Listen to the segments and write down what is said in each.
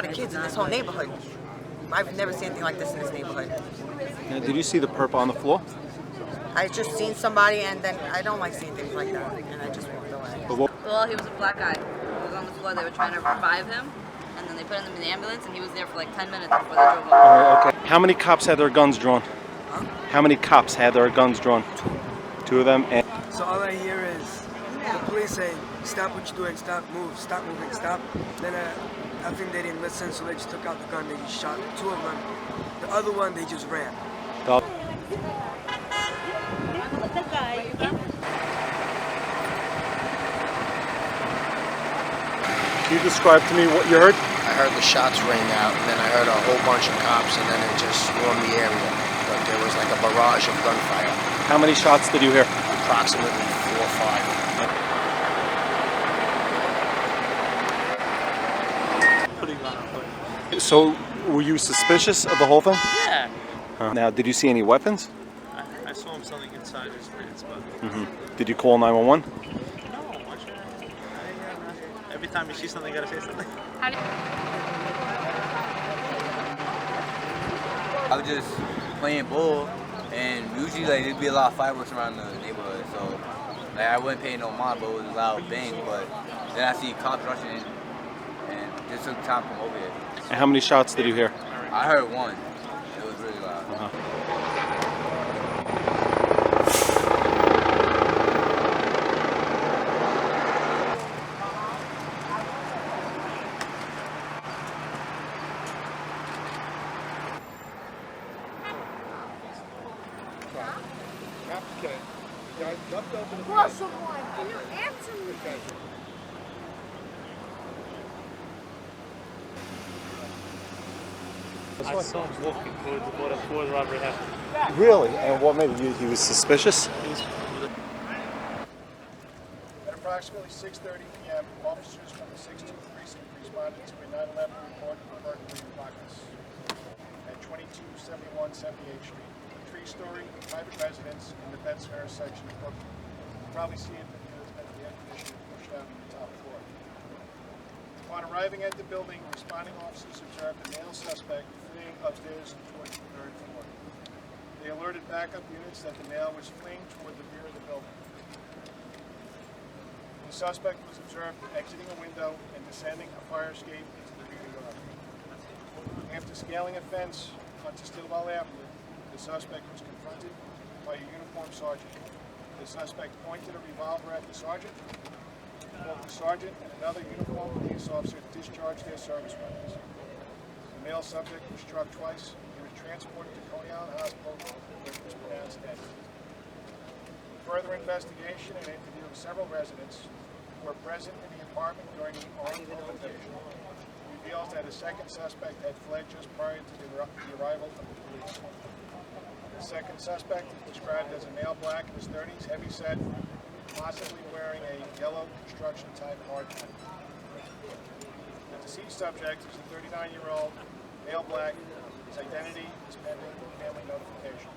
lot of kids in this whole neighborhood. I've never seen anything like this in this neighborhood. Now, did you see the perp on the floor? I just seen somebody, and then I don't like seeing things like that, and I just walked away. Well, he was a black guy. He was on the floor. They were trying to revive him, and then they put him in the ambulance, and he was there for like 10 minutes before they drove him. Oh, okay. How many cops had their guns drawn? Huh? How many cops had their guns drawn? Two of them. And so all I hear is the police saying, "Stop what you're doing, stop, move, stop moving, stop." Then I think they didn't listen, so they just took out the gun, they just shot two of them. The other one, they just ran. Can you describe to me what you heard? I heard the shots ring out, and then I heard a whole bunch of cops, and then it just swarmed the area. But there was like a barrage of gunfire. How many shots did you hear? Approximately 4 or 5. So, were you suspicious of the whole thing? Yeah. Now, did you see any weapons? I saw him selling inside his pants, but... Did you call 911? No, why should I? Every time you see something, you gotta say something. I was just playing ball, and usually like there'd be a lot of fireworks around the neighborhood, so like I wasn't paying no mind, but it was a loud bang. But then I see cops rushing in, and it just took time to come over here. And how many shots did you hear? I heard one. It was really loud. Can you answer me? I saw him walking towards the robbery happened. Really? And what made you? He was suspicious? At approximately 6:30 p.m., officers from the 16th Precinct responded to a 9/11 report of a burglary in Bacchus at 2271 78th Street, a 3-story private residence in the Bed Center section of Brooklyn. You probably see it because the air conditioner pushed out on the top floor. Upon arriving at the building, responding officers observed a male suspect fleeing upstairs towards the 3rd floor. They alerted backup units that the male was fleeing toward the rear of the building. The suspect was observed exiting a window and descending a fire escape into the rear yard. After scaling a fence onto Stillwell Avenue, the suspect was confronted by a uniformed sergeant. The suspect pointed a revolver at the sergeant. Both the sergeant and another uniformed police officer discharged their service weapons. The male subject was struck twice. He was transported to Coney Island Hospital where he was pronounced dead. Further investigation and interview of several residents who were present in the apartment during the armed confrontation reveals that a second suspect had fled just prior to the arrival of the police. The second suspect, described as a male black in his 30s, heavy-set, possibly wearing a yellow construction-type hard hat. The deceased subject is a 39-year-old male black. His identity is pending family notification.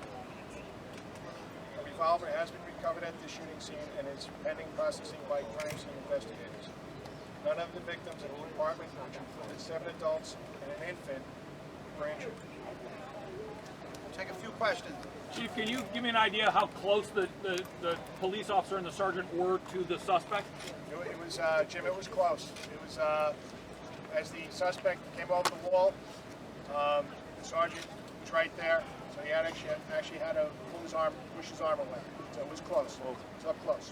A revolver has been recovered at the shooting scene and is pending processing by crime scene investigators. None of the victims in the apartment, which included 7 adults and an infant, were injured. Take a few questions. Chief, can you give me an idea how close the police officer and the sergeant were to the suspect? It was, Jim, it was close. It was, as the suspect came over the wall, the sergeant was right there, so he had actually had to push his arm away. So it was close. It was up close.